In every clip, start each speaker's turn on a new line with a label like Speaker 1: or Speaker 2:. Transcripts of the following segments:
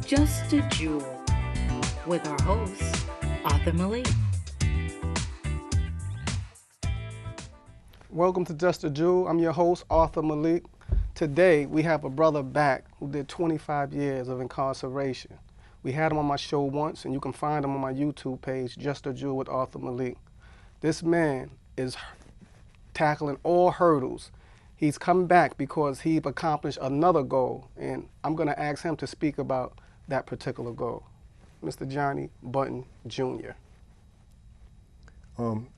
Speaker 1: Just a Jewel with our host, Arthur Malik.
Speaker 2: Welcome to Just a Jewel. I'm your host, Arthur Malik. Today, we have a brother back who did 25 years of incarceration. We had him on my show once, and you can find him on my YouTube page, Just a Jewel with Arthur Malik. This man is tackling all hurdles. He's come back because he accomplished another goal, and I'm going to ask him to speak about that particular goal. Mr. Johnnie Bunting, Jr.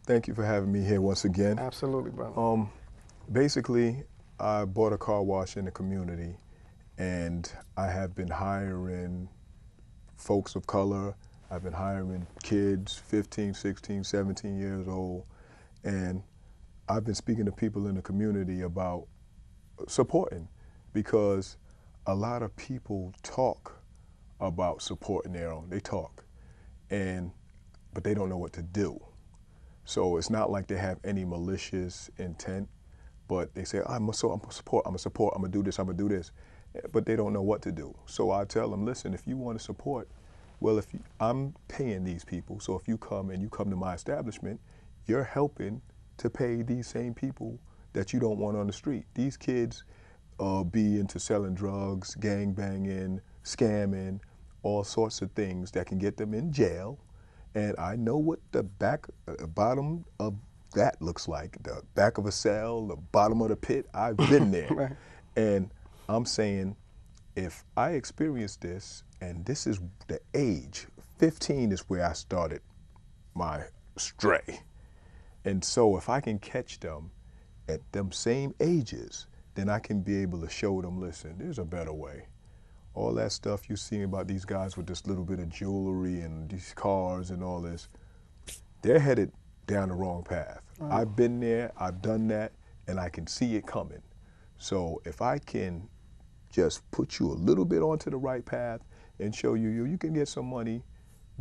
Speaker 3: Thank you for having me here once again.
Speaker 2: Absolutely, brother.
Speaker 3: Basically, I bought a car wash in the community, and I have been hiring folks of color. I've been hiring kids, 15, 16, 17 years old, and I've been speaking to people in the community about supporting, because a lot of people talk about supporting their own. They talk, but they don't know what to do. So it's not like they have any malicious intent, but they say, I'm gonna support, I'm gonna do this, I'm gonna do this. But they don't know what to do. So I tell them, listen, if you want to support, well, I'm paying these people, so if you come to my establishment, you're helping to pay these same people that you don't want on the street. These kids be into selling drugs, gang banging, scamming, all sorts of things that can get them in jail. And I know what the bottom of that looks like. The back of a cell, the bottom of the pit. I've been there.
Speaker 2: Right.
Speaker 3: And I'm saying, if I experience this, and this is the age, 15 is where I started my stray. And so if I can catch them at them same ages, then I can be able to show them, listen, there's a better way. All that stuff you see about these guys with this little bit of jewelry and these cars and all this, they're headed down the wrong path.
Speaker 2: Right.
Speaker 3: I've been there, I've done that, and I can see it coming. So if I can just put you a little bit onto the right path and show you can get some money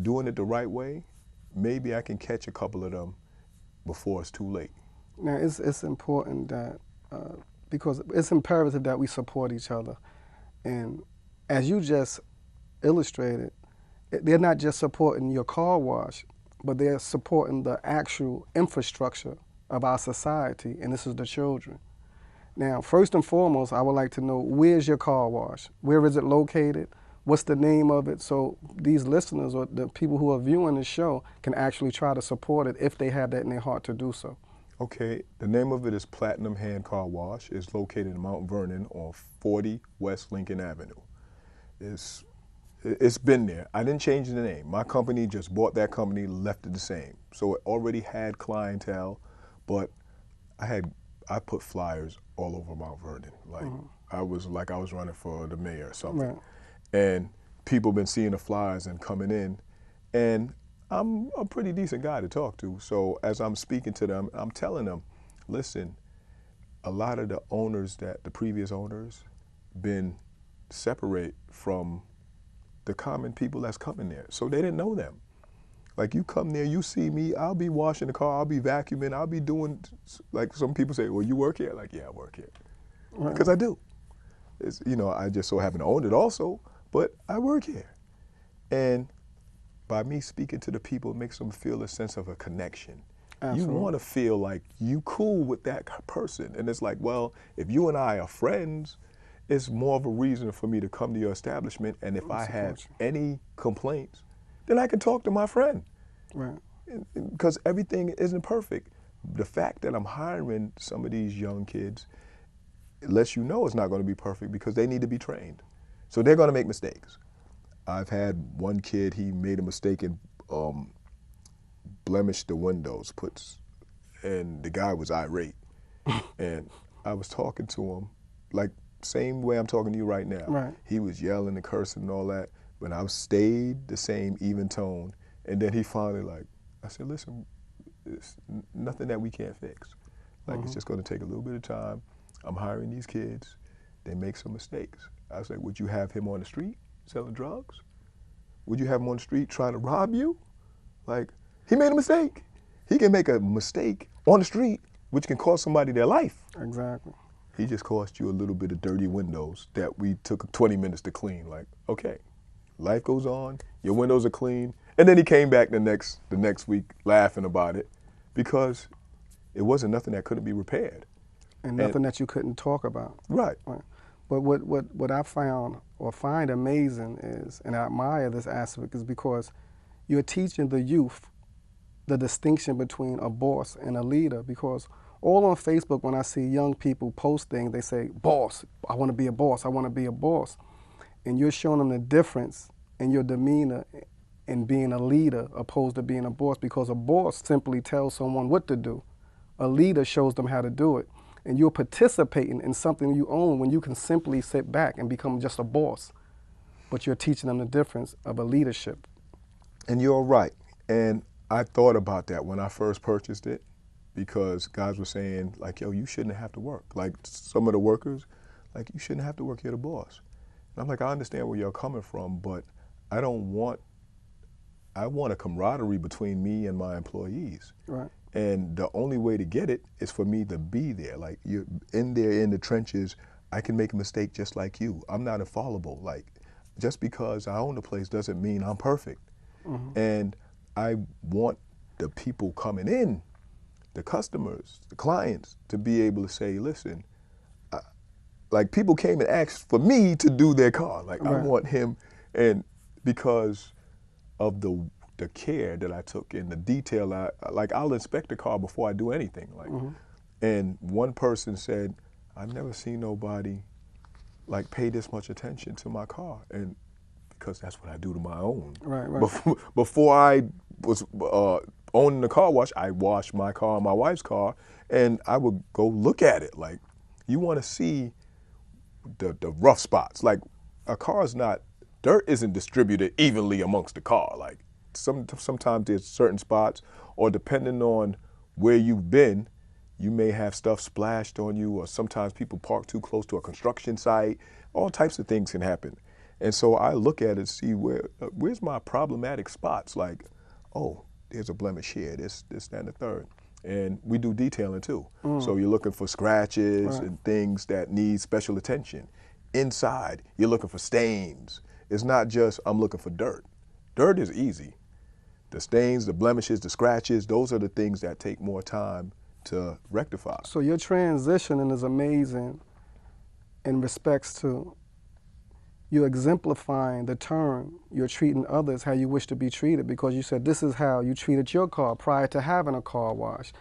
Speaker 3: doing it the right way, maybe I can catch a couple of them before it's too late.
Speaker 2: Now, it's important that, because it's imperative that we support each other. And as you just illustrated, they're not just supporting your car wash, but they're supporting the actual infrastructure of our society, and this is the children. Now, first and foremost, I would like to know, where's your car wash? Where is it located? What's the name of it? So these listeners or the people who are viewing the show can actually try to support it if they have that in their heart to do so.
Speaker 3: Okay, the name of it is Platinum Hand Car Wash. It's located in Mount Vernon on 40 West Lincoln Avenue. It's been there. I didn't change the name. My company just bought that company, left it the same. So it already had clientele, but I put flyers all over Mount Vernon. Like I was running for the mayor or something.
Speaker 2: Right.
Speaker 3: And people been seeing the flyers and coming in, and I'm a pretty decent guy to talk to. So as I'm speaking to them, I'm telling them, listen, a lot of the previous owners been separate from the common people that's coming there. So they didn't know them. Like, you come there, you see me, I'll be washing the car, I'll be vacuuming, I'll be doing, like some people say, well, you work here? Like, yeah, I work here. Because I do. It's, I just so happen to own it also, but I work here. And by me speaking to the people, it makes them feel a sense of a connection.
Speaker 2: Absolutely.
Speaker 3: You want to feel like you cool with that person. And it's like, well, if you and I are friends, it's more of a reason for me to come to your establishment, and if I have any complaints, then I can talk to my friend.
Speaker 2: Right.
Speaker 3: Because everything isn't perfect. The fact that I'm hiring some of these young kids, it lets you know it's not going to be perfect, because they need to be trained. So they're going to make mistakes. I've had one kid, he made a mistake and blemished the windows, and the guy was irate. And I was talking to him, like, same way I'm talking to you right now.
Speaker 2: Right.
Speaker 3: He was yelling and cursing and all that, but I stayed the same even tone. And then he finally, I said, listen, it's nothing that we can't fix. It's just going to take a little bit of time. I'm hiring these kids. They make some mistakes. I was like, would you have him on the street selling drugs? Would you have him on the street trying to rob you? Like, he made a mistake. He can make a mistake on the street, which can cost somebody their life.
Speaker 2: Exactly.
Speaker 3: He just cost you a little bit of dirty windows that we took 20 minutes to clean. Like, okay. Life goes on. Your windows are clean. And then he came back the next week laughing about it because it wasn't nothing that couldn't be repaired.
Speaker 2: And nothing that you couldn't talk about.
Speaker 3: Right.
Speaker 2: Right. But what I found or find amazing is, and I admire this aspect, is because you're teaching the youth the distinction between a boss and a leader. Because all on Facebook, when I see young people post things, they say, boss, I want to be a boss, I want to be a boss. And you're showing them the difference in your demeanor in being a leader opposed to being a boss, because a boss simply tells someone what to do. A leader shows them how to do it. And you're participating in something you own when you can simply sit back and become just a boss. But you're teaching them the difference of a leadership.
Speaker 3: And you're right. And I thought about that when I first purchased it, because guys were saying, like, yo, you shouldn't have to work. Like, some of the workers, like, you shouldn't have to work, you're the boss. And I'm like, I understand where you're coming from, but I want a camaraderie between me and my employees.
Speaker 2: Right.
Speaker 3: And the only way to get it is for me to be there. Like, you're in there in the trenches, I can make a mistake just like you. I'm not infallible. Like, just because I own the place doesn't mean I'm perfect. Mm-hmm. And I want the people coming in, the customers, the clients, to be able to say, listen, like, people came and asked for me to do their car. Like, right. I want him, and because of the care that I took and the detail, I'll inspect the car before I do anything. Like, mm-hmm. And one person said, I've never seen nobody like pay this much attention to my car, and because that's what I do to my own.
Speaker 2: Right, right.
Speaker 3: Before I was owning the car wash, I washed my car, my wife's car, and I would go look at it. Like, you want to see the rough spots. Like, a car's not, dirt isn't distributed evenly amongst the car. Like, sometimes there's certain spots, or depending on where you've been, you may have stuff splashed on you, or sometimes people park too close to a construction site. All types of things can happen. And so I look at it and see where's my problematic spots. Like, oh, there's a blemish here, this, that, and the third. And we do detailing too. So you're looking for scratches, right, and things that need special attention. Inside, you're looking for stains. It's not just, I'm looking for dirt. Dirt is easy. The stains, the blemishes, the scratches, those are the things that take more time to rectify.
Speaker 2: So your transitioning is amazing in respects to you're exemplifying the term, you're treating others how you wish to be treated, because you said this is how you treated your car prior to having a car wash.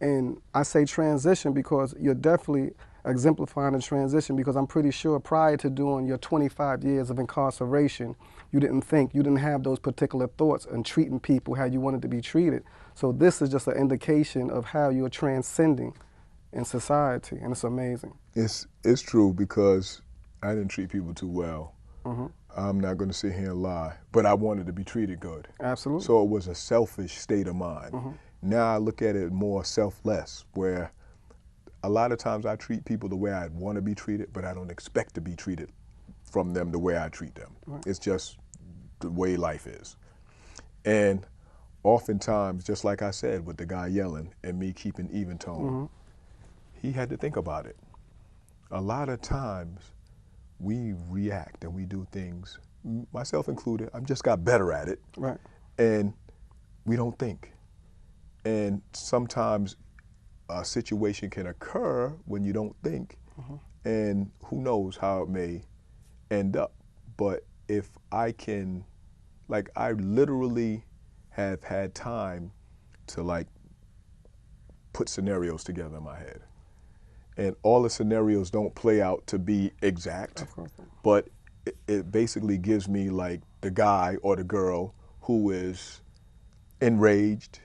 Speaker 2: And I say transition because you're definitely exemplifying a transition, because I'm pretty sure prior to doing your 25 years of incarceration, you didn't have those particular thoughts and treating people how you wanted to be treated. So this is just an indication of how you're transcending in society, and it's amazing.
Speaker 3: It's true, because I didn't treat people too well. Mm-hmm. I'm not going to sit here and lie, but I wanted to be treated good.
Speaker 2: Absolutely.
Speaker 3: So it was a selfish state of mind.
Speaker 2: Mm-hmm.
Speaker 3: Now I look at it more selfless, where a lot of times I treat people the way I'd want to be treated, but I don't expect to be treated from them the way I treat them. Right. It's just the way life is. And oftentimes, just like I said, with the guy yelling and me keeping even tone, mm-hmm, he had to think about it. A lot of times we react and we do things, myself included, I've just got better at it.
Speaker 2: Right.
Speaker 3: And we don't think. And sometimes a situation can occur when you don't think, mm-hmm, and who knows how it may end up. But if I can, like, I literally have had time to, like, put scenarios together in my head. And all the scenarios don't play out to be exact, but it basically gives me, like, the guy or the girl who is enraged,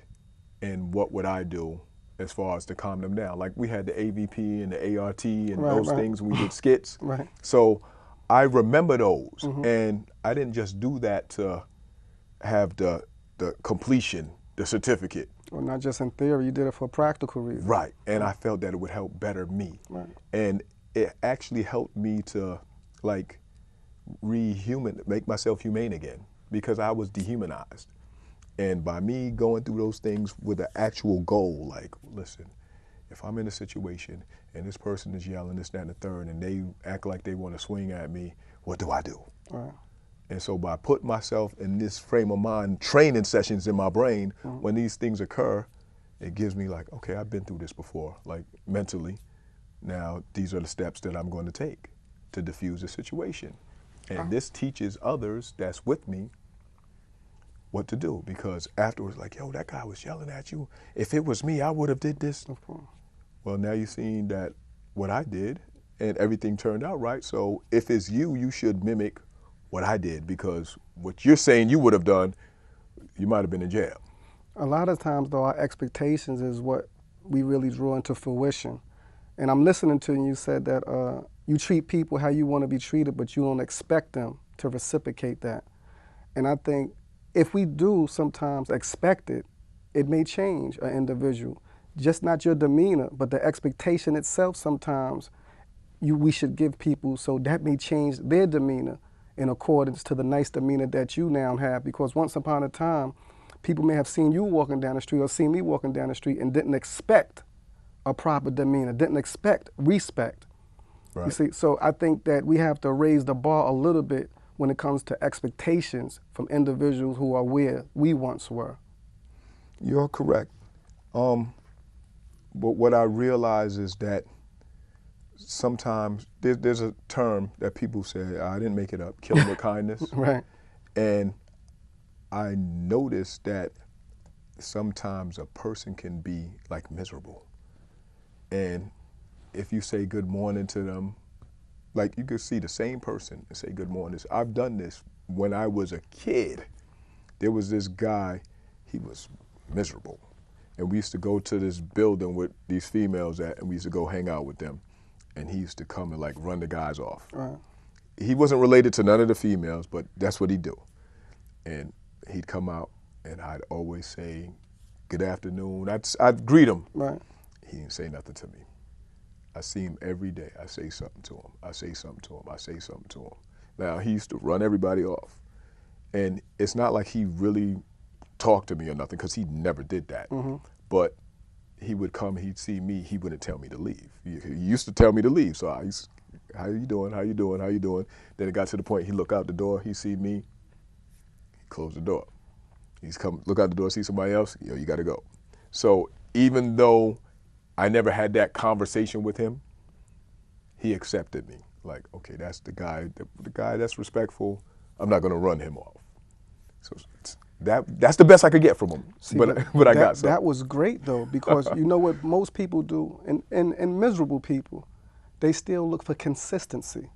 Speaker 3: and what would I do as far as to calm them down. Like, we had the AVP and the ART and right, those right, things, we did skits.
Speaker 2: Right.
Speaker 3: So I remember those, mm-hmm,
Speaker 2: and
Speaker 3: I didn't just do that to have the completion, the certificate.
Speaker 2: Well, not just in theory, you did it for practical reasons.
Speaker 3: Right, and I felt that it would help better me.
Speaker 2: Right.
Speaker 3: And it actually helped me to, like, make myself humane again, because I was dehumanized. And by me going through those things with an actual goal, like, listen, if I'm in a situation and this person is yelling this, that, and the third, and they act like they want to swing at me, what do I do?
Speaker 2: Right.
Speaker 3: And so by putting myself in this frame of mind, training sessions in my brain, when these things occur, it gives me like, okay, I've been through this before, like mentally. Now, these are the steps that I'm going to take to diffuse the situation. And this teaches others that's with me what to do, because afterwards, like, yo, that guy was yelling at you. If it was me, I would have did this.
Speaker 2: Of course.
Speaker 3: Well, now you've seen that what I did and everything turned out right. So if it's you, you should mimic what I did, because what you're saying you would have done, you might have been in jail.
Speaker 2: A lot of times, though, our expectations is what we really draw into fruition. And I'm listening to you said that you treat people how you want to be treated, but you don't expect them to reciprocate that. And I think if we do sometimes expect it, it may change an individual. Just not your demeanor, but the expectation itself sometimes we should give people, so that may change their demeanor in accordance to the nice demeanor that you now have. Because once upon a time, people may have seen you walking down the street or seen me walking down the street and didn't expect a proper demeanor, didn't expect respect.
Speaker 3: Right.
Speaker 2: You see, so I think that we have to raise the bar a little bit when it comes to expectations from individuals who are where we once were.
Speaker 3: You're correct. But what I realize is that sometimes there's a term that people say, I didn't make it up, killing with kindness.
Speaker 2: Right.
Speaker 3: And I noticed that sometimes a person can be like miserable. And if you say good morning to them, like you could see the same person and say good morning. I've done this when I was a kid. There was this guy, he was miserable. And we used to go to this building with these females at, and we used to go hang out with them. And he used to come and like run the guys off.
Speaker 2: Right.
Speaker 3: He wasn't related to none of the females, but that's what he'd do. And he'd come out and I'd always say, good afternoon. I'd greet him.
Speaker 2: Right.
Speaker 3: He didn't say nothing to me. I see him every day. I say something to him. I say something to him. I say something to him. Now, he used to run everybody off. And it's not like he really talked to me or nothing, because he never did that. But he would come, he'd see me, he wouldn't tell me to leave. He used to tell me to leave. So I used, how you doing, how you doing, how you doing? Then it got to the point, he look out the door, he see me, he closed the door. He's come, look out the door, see somebody else, yo, you gotta go. So even though I never had that conversation with him, he accepted me. Like, okay, that's the guy that's respectful, I'm not gonna run him off. So that's the best I could get from him.
Speaker 2: See,
Speaker 3: but I got some.
Speaker 2: That was great, though, because you know what most people do, and miserable people, they still look for consistency.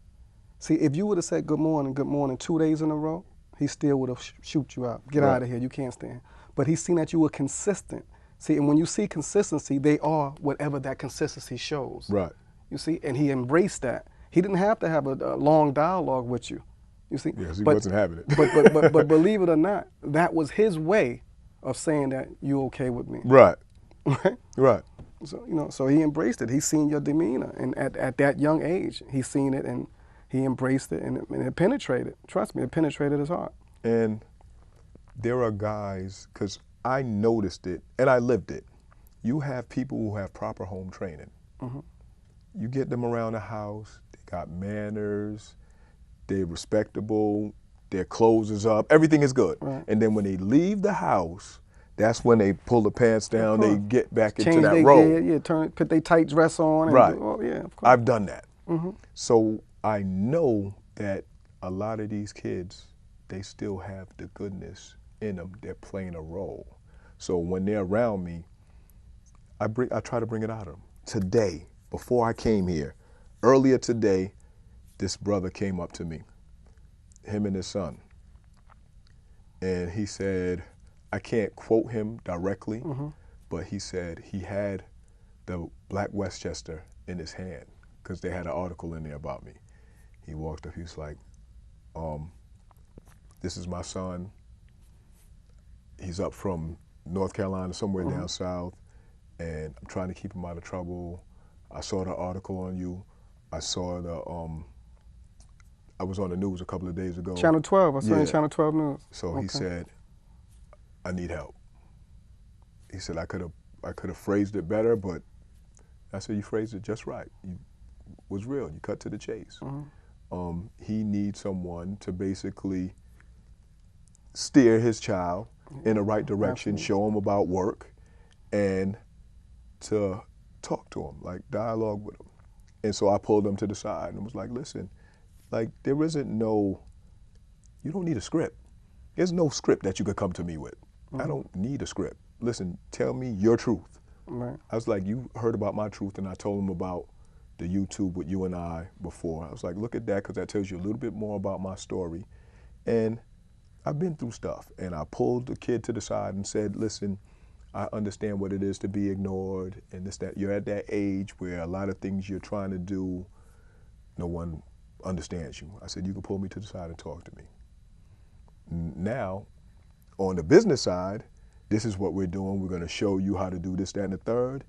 Speaker 2: See, if you would have said good morning 2 days in a row, he still would have shoot you out. Get out of here, you can't stand. But he's seen that you were consistent. See, and when you see consistency, they are whatever that consistency shows.
Speaker 3: Right.
Speaker 2: You see, and he embraced that. He didn't have to have a long dialogue with you. You see,
Speaker 3: yes, he wasn't having it.
Speaker 2: but believe it or not, that was his way of saying that you okay with me.
Speaker 3: Right.
Speaker 2: Right.
Speaker 3: Right.
Speaker 2: So so he embraced it. He's seen your demeanor, and at that young age, he's seen it, and he embraced it, and it penetrated. Trust me, it penetrated his heart.
Speaker 3: And there are guys, because I noticed it and I lived it. You have people who have proper home training. You get them around the house, they got manners, they're respectable, their clothes is up, everything is good.
Speaker 2: Right.
Speaker 3: And then when they leave the house, that's when they pull the pants down, they get back into
Speaker 2: Change
Speaker 3: that
Speaker 2: their
Speaker 3: role.
Speaker 2: gear, put their tight dress on. And
Speaker 3: Right.
Speaker 2: Yeah, of course.
Speaker 3: I've done that. So I know that a lot of these kids, they still have the goodness in them. They're playing a role. So when they're around me, I try to bring it out of them. Today, before I came here, earlier today, this brother came up to me, him and his son. And he said, I can't quote him directly, but he said he had the Black Westchester in his hand, because they had an article in there about me. He walked up, he was like, this is my son. He's up from North Carolina, somewhere down south, and I'm trying to keep him out of trouble. I saw the article on you. I saw I was on the news a couple of days ago.
Speaker 2: Channel 12, I saw you in Channel 12 News.
Speaker 3: So he said, I need help. He said, I could have phrased it better, but I said, you phrased it just right. You was real, you cut to the chase. He needs someone to basically steer his child in the right direction,
Speaker 2: Absolutely.
Speaker 3: show him about work, and to talk to him, like dialogue with him. And so I pulled him to the side and was like, listen, like there isn't no, you don't need a script. There's no script that you could come to me with. I don't need a script. Listen, tell me your truth.
Speaker 2: Right.
Speaker 3: I was like, you heard about my truth, and I told him about the YouTube with you and I before. I was like, look at that, because that tells you a little bit more about my story. And I've been through stuff. And I pulled the kid to the side and said, listen, I understand what it is to be ignored, and this, that. You're at that age where a lot of things you're trying to do, no one understands you. I said, you can pull me to the side and talk to me. Now, on the business side, this is what we're doing. We're going to show you how to do this, that, and the third.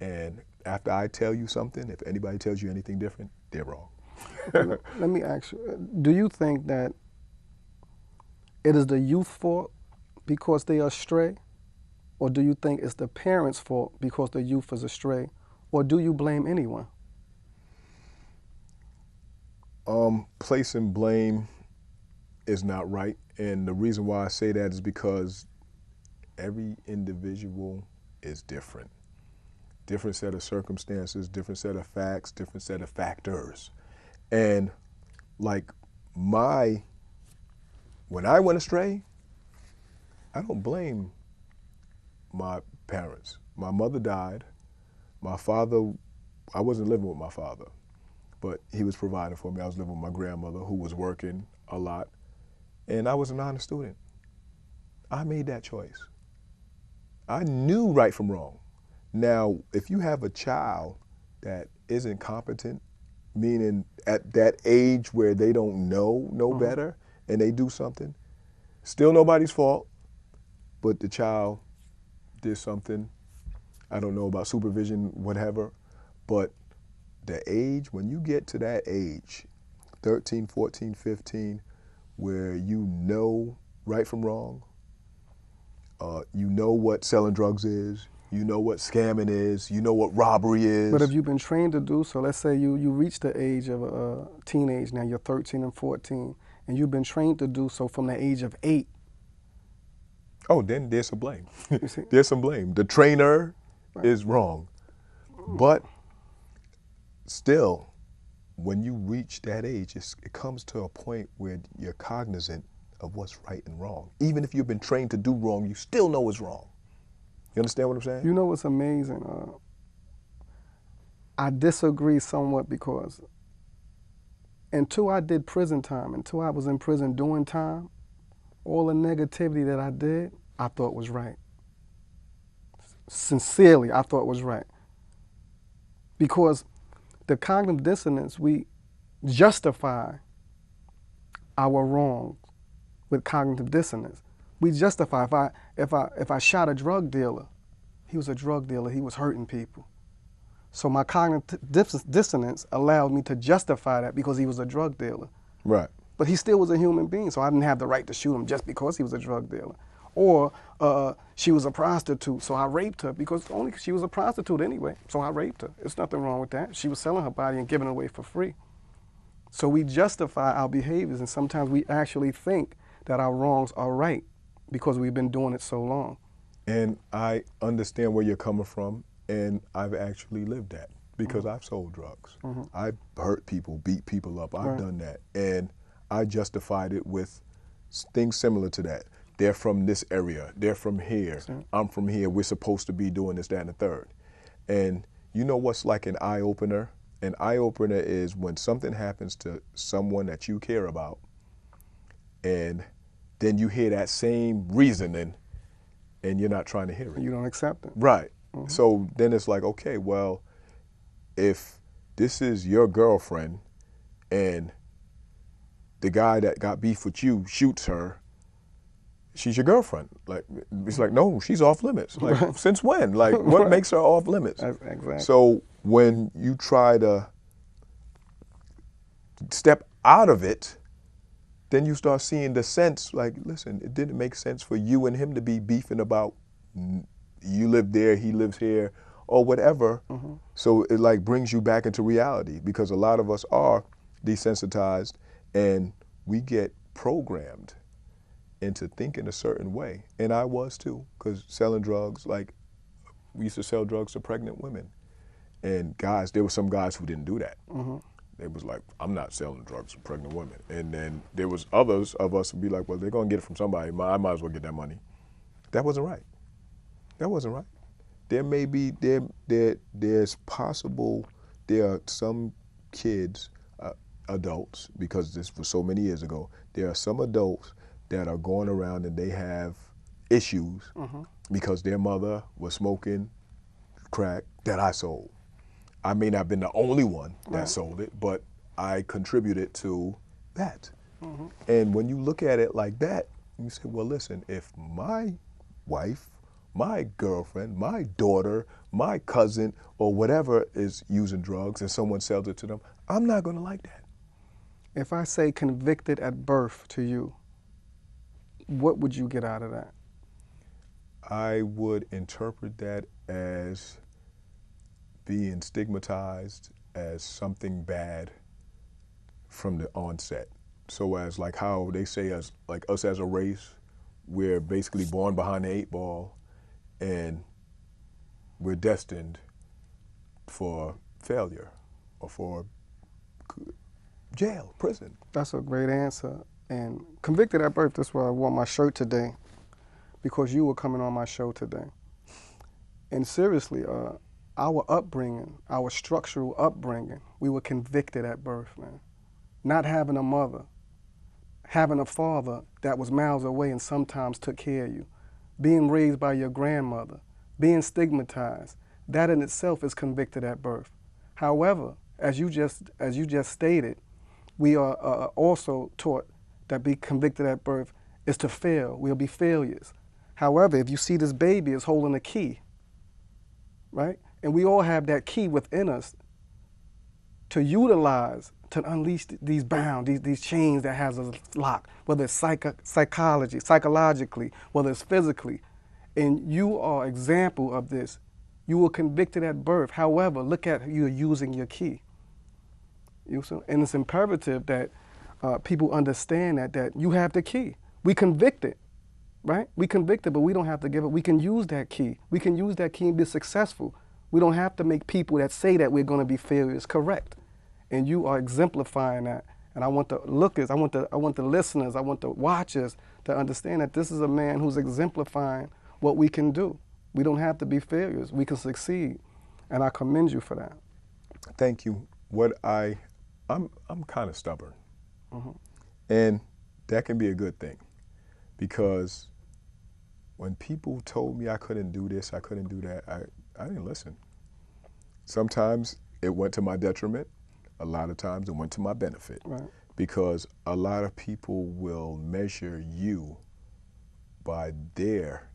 Speaker 3: And after I tell you something, if anybody tells you anything different, they're wrong.
Speaker 2: Let me ask you, do you think that it is the youth's fault because they are astray? Or do you think it's the parents' fault because the youth is astray? Or do you blame anyone?
Speaker 3: Placing blame is not right. And the reason why I say that is because every individual is different. Different set of circumstances, different set of facts, different set of factors. And like when I went astray, I don't blame my parents. My mother died. My father, I wasn't living with my father, but he was providing for me. I was living with my grandmother, who was working a lot, and I was an honor student. I made that choice. I knew right from wrong. Now, if you have a child that isn't competent, meaning at that age where they don't know better, and they do something, still nobody's fault, but the child did something, I don't know about supervision, whatever, but the age, when you get to that age, 13, 14, 15, where you know right from wrong, you know what selling drugs is, you know what scamming is, you know what robbery is.
Speaker 2: But if you've been trained to do so, let's say you reach the age of a teenage, now you're 13 and 14, and you've been trained to do so from the age of 8.
Speaker 3: Oh, then there's some blame.
Speaker 2: You see?
Speaker 3: There's some blame. The trainer is wrong. But still, when you reach that age, it comes to a point where you're cognizant of what's right and wrong. Even if you've been trained to do wrong, you still know it's wrong. You understand what I'm saying?
Speaker 2: You know what's amazing? I disagree somewhat because until I did prison time, until I was in prison doing time, all the negativity that I did, I thought was right. Sincerely, I thought was right. Because the cognitive dissonance, we justify our wrongs with cognitive dissonance. We justify, if I shot a drug dealer, he was a drug dealer, he was hurting people. So my cognitive dissonance allowed me to justify that because he was a drug dealer.
Speaker 3: Right.
Speaker 2: But he still was a human being, so I didn't have the right to shoot him just because he was a drug dealer. Or she was a prostitute, so I raped her because she was a prostitute anyway, so I raped her. There's nothing wrong with that. She was selling her body and giving it away for free. So we justify our behaviors, and sometimes we actually think that our wrongs are right because we've been doing it so long.
Speaker 3: And I understand where you're coming from, and I've actually lived that because I've sold drugs. I've hurt people, beat people up. I've done that. And I justified it with things similar to that. They're from this area. They're from here. I'm from here. We're supposed to be doing this, that, and the third. And you know what's like an eye-opener? An eye-opener is when something happens to someone that you care about, and then you hear that same reasoning, and you're not trying to hear it.
Speaker 2: You don't accept it.
Speaker 3: Right. So then it's like, okay, well, if this is your girlfriend and the guy that got beef with you shoots her, she's your girlfriend. Like, it's like, no, she's off limits. Like, since when? Like, what makes her off limits?
Speaker 2: Exactly.
Speaker 3: So when you try to step out of it, then you start seeing the sense, like, listen, it didn't make sense for you and him to be beefing about you live there, he lives here, or whatever. So it like brings you back into reality because a lot of us are desensitized and we get programmed into thinking a certain way. And I was too, because selling drugs, like we used to sell drugs to pregnant women. And guys, there were some guys who didn't do that.
Speaker 2: Mm-hmm.
Speaker 3: They was like, I'm not selling drugs to pregnant women. And then there was others of us who be like, well, they're gonna get it from somebody. I might as well get that money. That wasn't right. That wasn't right. There may be, there's possible, there are some kids, adults, because this was so many years ago, there are some adults that are going around and they have issues because their mother was smoking crack that I sold. I may not have been the only one that sold it, but I contributed to that. And when you look at it like that, you say, well, listen, if my wife, my girlfriend, my daughter, my cousin, or whatever is using drugs and someone sells it to them, I'm not gonna like that.
Speaker 2: If I say convicted at birth to you, what would you get out of that?
Speaker 3: I would interpret that as being stigmatized as something bad from the onset. So as like how they say us, like us as a race, we're basically born behind the 8 ball and we're destined for failure or for jail, prison.
Speaker 2: That's a great answer. And convicted at birth, that's why I wore my shirt today, because you were coming on my show today. And seriously, our upbringing, our structural upbringing, we were convicted at birth, man. Not having a mother, having a father that was miles away and sometimes took care of you, being raised by your grandmother, being stigmatized, that in itself is convicted at birth. However, as you just stated, we are also taught that be convicted at birth is to fail. We'll be failures. However, if you see this baby is holding a key, right? And we all have that key within us to utilize, to unleash these bounds, these chains that has us locked, whether it's psychologically, whether it's physically. And you are an example of this. You were convicted at birth. However, look at you using your key. And it's imperative that people understand that you have the key. We convicted, right? We convicted, but we don't have to give it. We can use that key. We can use that key and be successful. We don't have to make people that say that we're going to be failures correct. And you are exemplifying that. And I want the lookers, I want the listeners, I want the watchers to understand that this is a man who's exemplifying what we can do. We don't have to be failures. We can succeed. And I commend you for that.
Speaker 3: Thank you. I'm kind of stubborn. And that can be a good thing, because when people told me I couldn't do this, I couldn't do that, I didn't listen. Sometimes it went to my detriment. A lot of times it went to my benefit.
Speaker 2: Right.
Speaker 3: Because a lot of people will measure you by their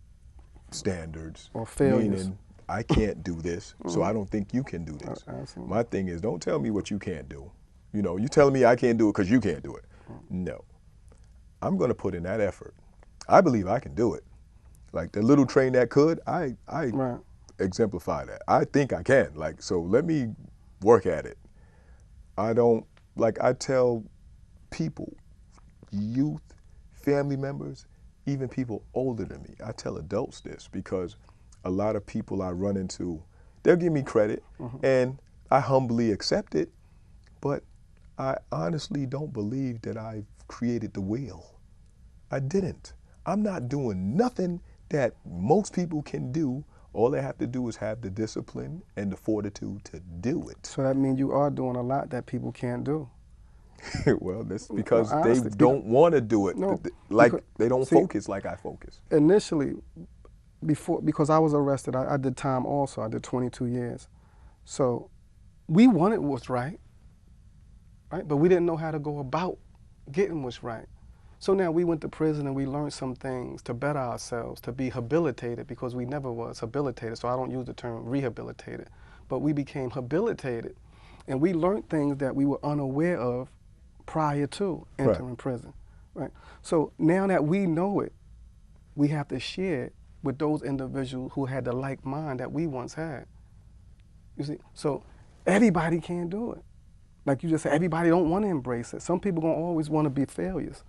Speaker 3: standards,
Speaker 2: or failures.
Speaker 3: Meaning I can't do this, so I don't think you can do this.
Speaker 2: Absolutely.
Speaker 3: My thing is, don't tell me what you can't do. You know, you telling me I can't do it because you can't do it. No. I'm going to put in that effort. I believe I can do it. Like the little train that could, I
Speaker 2: Right.
Speaker 3: exemplify that. I think I can. Like, so let me work at it. I tell people, youth, family members, even people older than me, I tell adults this, because a lot of people I run into, they'll give me credit, and I humbly accept it, but I honestly don't believe that I've created the wheel. I didn't. I'm not doing nothing that most people can do. All they have to do is have the discipline and the fortitude to do it.
Speaker 2: So that means you are doing a lot that people can't do.
Speaker 3: Well, that's because
Speaker 2: No,
Speaker 3: they
Speaker 2: honestly,
Speaker 3: don't want to do it.
Speaker 2: No,
Speaker 3: Like
Speaker 2: because-
Speaker 3: they don't
Speaker 2: see,
Speaker 3: focus like I focus.
Speaker 2: Initially, because I was arrested, I did time also. I did 22 years. So we wanted what's right, but we didn't know how to go about getting what's right. So now we went to prison and we learned some things to better ourselves, to be habilitated, because we never was habilitated. So I don't use the term rehabilitated, but we became habilitated, and we learned things that we were unaware of prior to entering prison, right? So now that we know it, we have to share it with those individuals who had the like mind that we once had. You see, so everybody can't do it. Like you just said, everybody don't want to embrace it. Some people gonna always want to be failures.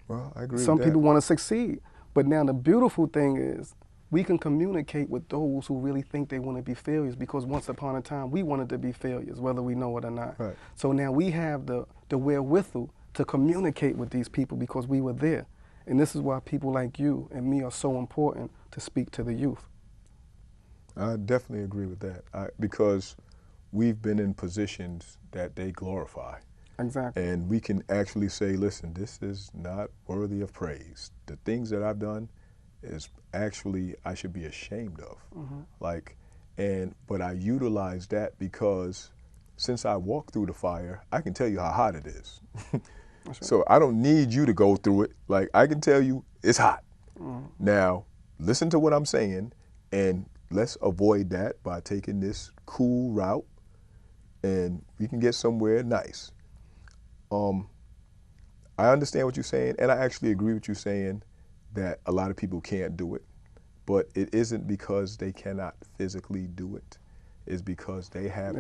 Speaker 3: Well, I agree
Speaker 2: Some
Speaker 3: with
Speaker 2: people
Speaker 3: that.
Speaker 2: want to succeed. But now the beautiful thing is we can communicate with those who really think they want to be failures, because once upon a time we wanted to be failures, whether we know it or not.
Speaker 3: Right.
Speaker 2: So now we have the wherewithal to communicate with these people because we were there. And this is why people like you and me are so important to speak to the youth.
Speaker 3: I definitely agree with that because we've been in positions that they glorify.
Speaker 2: Exactly.
Speaker 3: And we can actually say, listen, this is not worthy of praise. The things that I've done is actually I should be ashamed of. But I utilize that because since I walked through the fire, I can tell you how hot it is.
Speaker 2: That's right.
Speaker 3: So I don't need you to go through it. Like, I can tell you it's hot. Now, listen to what I'm saying, and let's avoid that by taking this cool route, and we can get somewhere nice. I understand what you're saying, and I actually agree with you saying that a lot of people can't do it, but it isn't because they cannot physically do it. It's because they have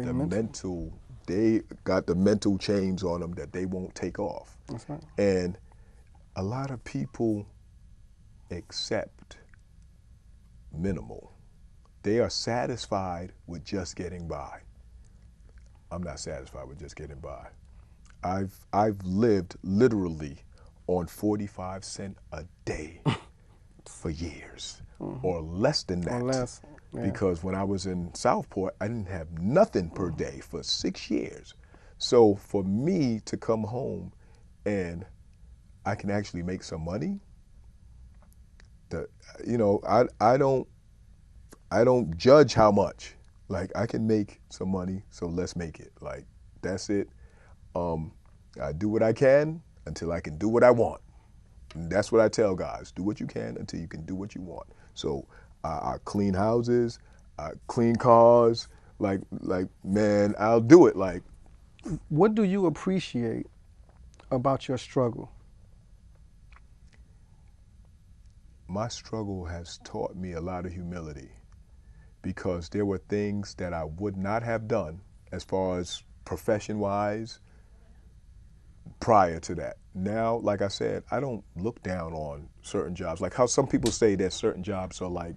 Speaker 3: they got the mental chains on them that they won't take off.
Speaker 2: That's right.
Speaker 3: And a lot of people accept minimal. They are satisfied with just getting by. I'm not satisfied with just getting by. I've lived literally on 45 cents a day for years, or less than that.
Speaker 2: Or less. Yeah.
Speaker 3: Because when I was in Southport, I didn't have nothing per day for 6 years. So for me to come home and I can actually make some money, I don't judge how much. Like, I can make some money, so let's make it. Like, that's it. I do what I can until I can do what I want. And that's what I tell guys. Do what you can until you can do what you want. So I clean houses, I clean cars, like man, I'll do it. Like,
Speaker 2: what do you appreciate about your struggle?
Speaker 3: my struggle has taught me a lot of humility, because there were things that I would not have done as far as profession-wise prior to that. Now, like I said, I don't look down on certain jobs. Like how some people say that certain jobs are like,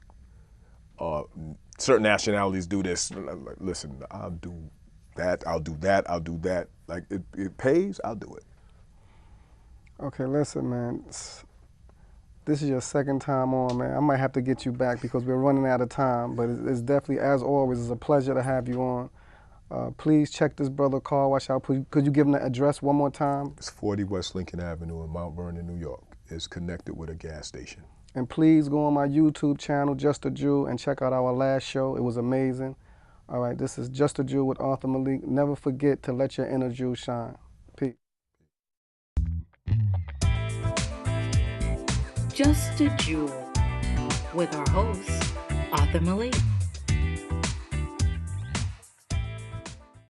Speaker 3: certain nationalities do this. Like, listen, I'll do that, I'll do that, I'll do that. Like, it pays, I'll do it.
Speaker 2: Okay, listen, man. This is your second time on, man. I might have to get you back because we're running out of time, but it's definitely, as always, it's a pleasure to have you on. Please check this brother car wash out. Could you give him the address one more time?
Speaker 3: It's 40 West Lincoln Avenue in Mount Vernon, New York. It's connected with a gas station.
Speaker 2: And please go on my YouTube channel, Just a Jew, and check out our last show. It was amazing. All right, this is Just a Jew with Arthur Malik. Never forget to let your inner Jew shine. Peace.
Speaker 1: Just a Jewel with our host, Arthur Malik.